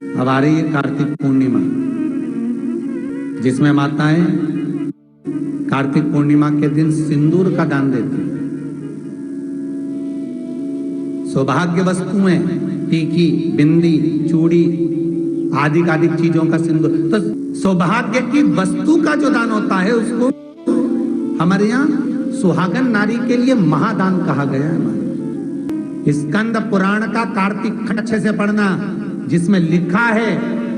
अब आ रही है कार्तिक पूर्णिमा, जिसमें माताएं कार्तिक पूर्णिमा के दिन सिंदूर का दान देती हैं। सौभाग्य वस्तुएं, टीकी, बिंदी, चूड़ी आदि चीजों का सिंदूर। तो सौभाग्य की वस्तु का जो दान होता है उसको हमारे यहाँ सुहागन नारी के लिए महादान कहा गया है। स्कंद पुराण का कार्तिक खंड अच्छे से पढ़ना, जिसमें लिखा है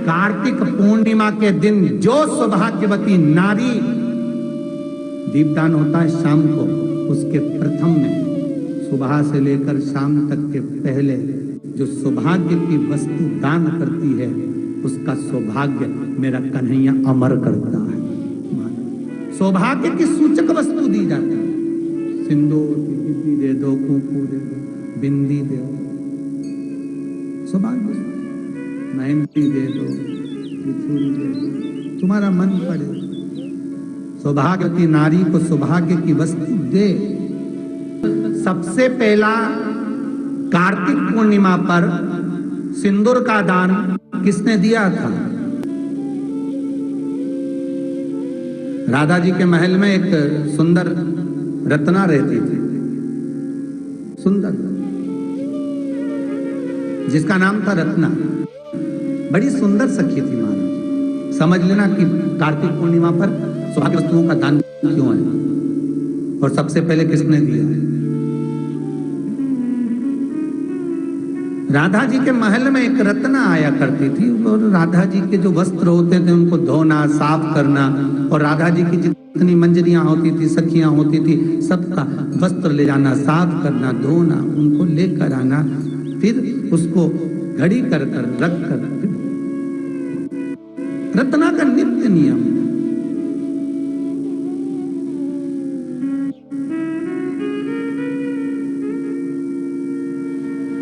कार्तिक पूर्णिमा के दिन जो सौभाग्यवती नारी दीपदान होता है शाम को, उसके प्रथम में सुबह से लेकर शाम तक के पहले जो सौभाग्य की वस्तु दान करती है उसका सौभाग्य मेरा कन्हैया अमर करता है। सौभाग्य की सूचक वस्तु दी जाती है। सिंदूर दे दो, कुंकू दे दो, बिंदी दे दो, सौभाग्य, मेहंदी दे दो, चूड़ी दे दो, तुम्हारा मन पड़े। सौभाग्यवती नारी को सौभाग्य की वस्तु दे। सबसे पहला कार्तिक पूर्णिमा पर सिंदूर का दान किसने दिया था? राधा जी के महल में एक सुंदर रत्ना रहती थी, सुंदर, जिसका नाम था रत्ना। बड़ी सुंदर सखी थी महाराज। समझ लेना कि कार्तिक पूर्णिमा पर सौभाग्य वस्तुओं का दान क्यों है और सबसे पहले किसने दिया है। राधा जी के महल में एक रत्ना आया करती थी और राधा जी के जो वस्त्र होते थे उनको धोना, साफ करना, और राधा जी की जितनी मंजरियां होती थी, सखियां होती थी, सबका वस्त्र ले जाना, साफ करना, धोना, उनको लेकर आना, फिर उसको घड़ी कर रख कर, रत्ना का नित्य नियम।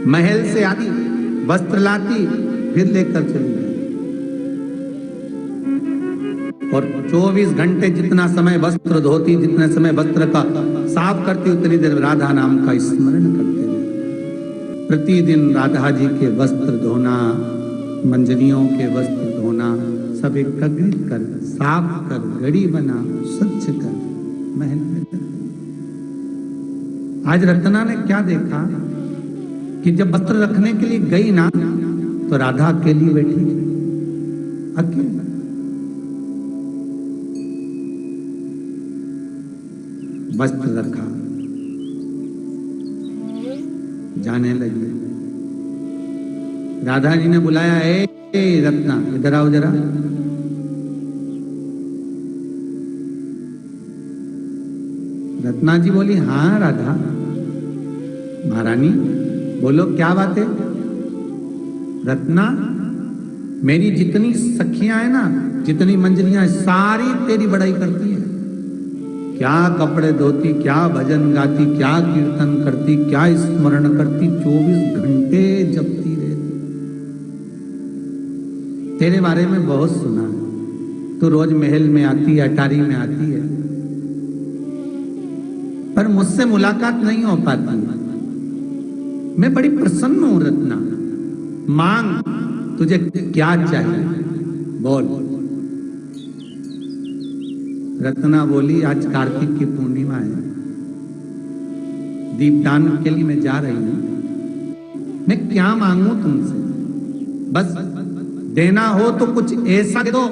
महल से आती, वस्त्र लाती, फिर लेकर चली गई, और 24 घंटे जितना समय वस्त्र धोती, जितने समय वस्त्र का साफ करती, उतनी देर राधा नाम का स्मरण करते रहे। प्रतिदिन राधा जी के वस्त्र धोना, मंजरियों के वस्त्र धोना, सब एकत्रित कर, साफ कर, घड़ी बना, स्वच्छ कर, महल में कर। आज रत्ना ने क्या देखा कि जब वस्त्र रखने के लिए गई ना, तो राधा अकेली बैठी थी, अकेली। वस्त्र रखा, जाने लगी। राधा जी ने बुलाया, ए रत्ना इधर आओ जरा। रत्ना जी बोली, हाँ राधा। महारानी बोलो क्या बात है। रत्ना, मेरी जितनी सखियां है ना, जितनी मंजरियां, सारी तेरी बड़ाई करती है। क्या कपड़े धोती, क्या भजन गाती, क्या कीर्तन करती, क्या स्मरण करती, 24 घंटे जपती रहती। तेरे बारे में बहुत सुना है, तू रोज महल में आती है, अटारी में आती है, पर मुझसे मुलाकात नहीं हो पाती। मैं बड़ी प्रसन्न हूं रत्ना, मांग, तुझे क्या चाहिए बोल। रत्ना बोली, आज कार्तिक की पूर्णिमा है, दीपदान के लिए मैं जा रही हूं, मैं क्या मांगू तुमसे? बस देना हो तो कुछ ऐसा दे दो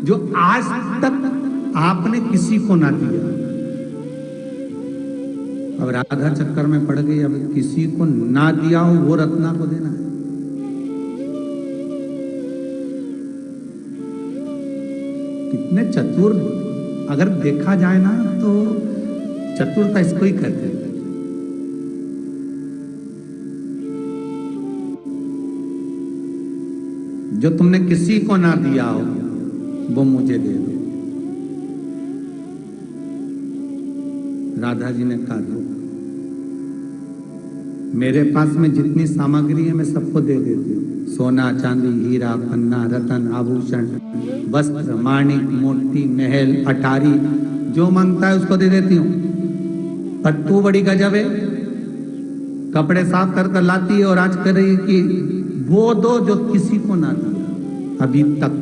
जो आज तक आपने किसी को ना दिया। अब राधा चक्कर में पड़ गई, अब किसी को ना दिया हो वो रत्ना को देना है। कितने चतुर, अगर देखा जाए ना तो चतुरता इसको ही कहते हैं। जो तुमने किसी को ना दिया हो वो मुझे दे दो। राधा जी ने कहा, दो, मेरे पास में जितनी सामग्री है मैं सबको दे देती हूँ। सोना, चांदी, हीरा, पन्ना, रतन, आभूषण, वस्त्र, माणिक, मोती, महल, अटारी, जो मांगता है उसको दे देती हूँ। पर तू बड़ी गजब है, कपड़े साफ कर कर लाती है और आज कह रही है कि वो दो जो किसी को ना दिया अभी तक।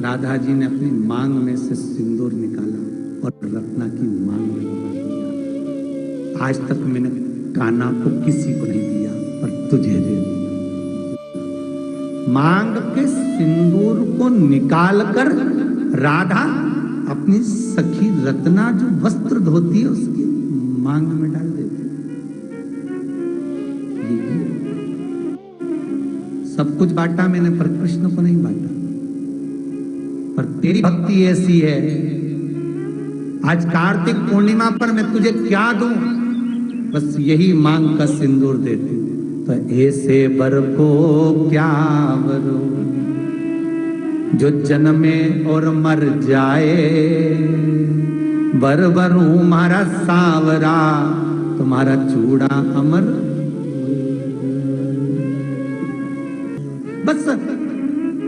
राधा जी ने अपनी मांग में से सिंदूर निकाला और रत्ना की मांग में लगा दिया। आज तक मैंने कान्हा को किसी को नहीं दिया पर तुझे दे दिया। मांग के सिंदूर को निकालकर राधा अपनी सखी रत्ना जो वस्त्र धोती है उसकी मांग में डाल देती। सब कुछ बांटा मैंने पर कृष्ण को नहीं बांटा। पर तेरी भक्ति ऐसी है, आज कार्तिक पूर्णिमा पर मैं तुझे क्या दूं, बस यही मांग का सिंदूर देती। तो ऐसे बर को क्या बरो जो जन्मे और मर जाए, बर बरूं मारा सांवरा तुम्हारा चूड़ा अमर। बस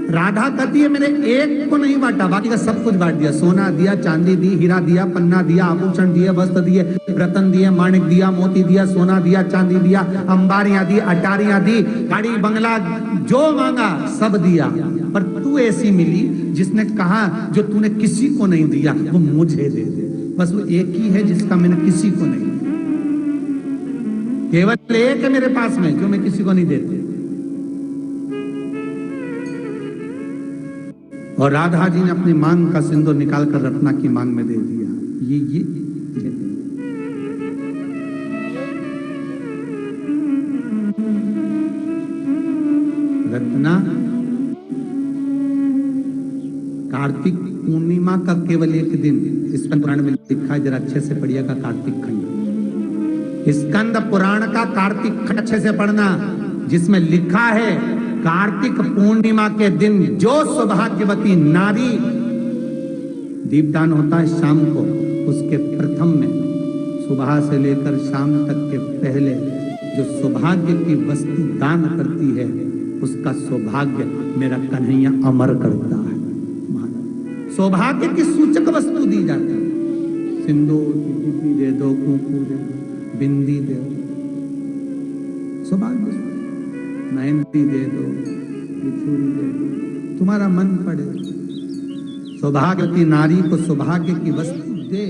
राधा कहती है मैंने एक को नहीं बांटा, बाकी का सब कुछ बांट दिया। सोना दिया, चांदी दी, हीरा दिया, पन्ना दिया, आभूषण दिए, वस्त्र दिए, रतन दिए, माणिक दिया, मोती दिया, सोना दिया, चांदी दिया, अंबारियां दी, अटारियां दी, गाड़ी बंगला जो मांगा सब दिया। पर तू ऐसी मिली जिसने कहा जो तूने किसी को नहीं दिया वो मुझे दे दे। बस वो एक ही है जिसका मैंने किसी को नहीं दिया। केवल एक है मेरे पास में जो मैं किसी को नहीं देती। और राधा जी ने अपनी मांग का सिंदूर निकालकर रत्ना की मांग में दे दिया। ये रत्ना कार्तिक पूर्णिमा का केवल एक दिन, स्कंद पुराण में लिखा है, जरा अच्छे से पढ़िएगा कार्तिक खंड। स्कंद पुराण का कार्तिक खंड अच्छे से पढ़ना, जिसमें लिखा है कार्तिक पूर्णिमा के दिन जो सौभाग्यवती नारी, दीपदान होता है शाम को, उसके प्रथम में सुबह से लेकर शाम तक के पहले जो सौभाग्य की वस्तु दान करती है उसका सौभाग्य मेरा कन्हैया अमर करता है। सौभाग्य की सूचक वस्तु दी जाती है। सिंदूर की दे दो, कुंकू दे दो, बिंदी दे दो, सौभाग्य, मेहंदी दे दो, चूड़ी दे दो, तुम्हारा मन पड़े। सौभाग्य की नारी को सौभाग्य की वस्तु दे।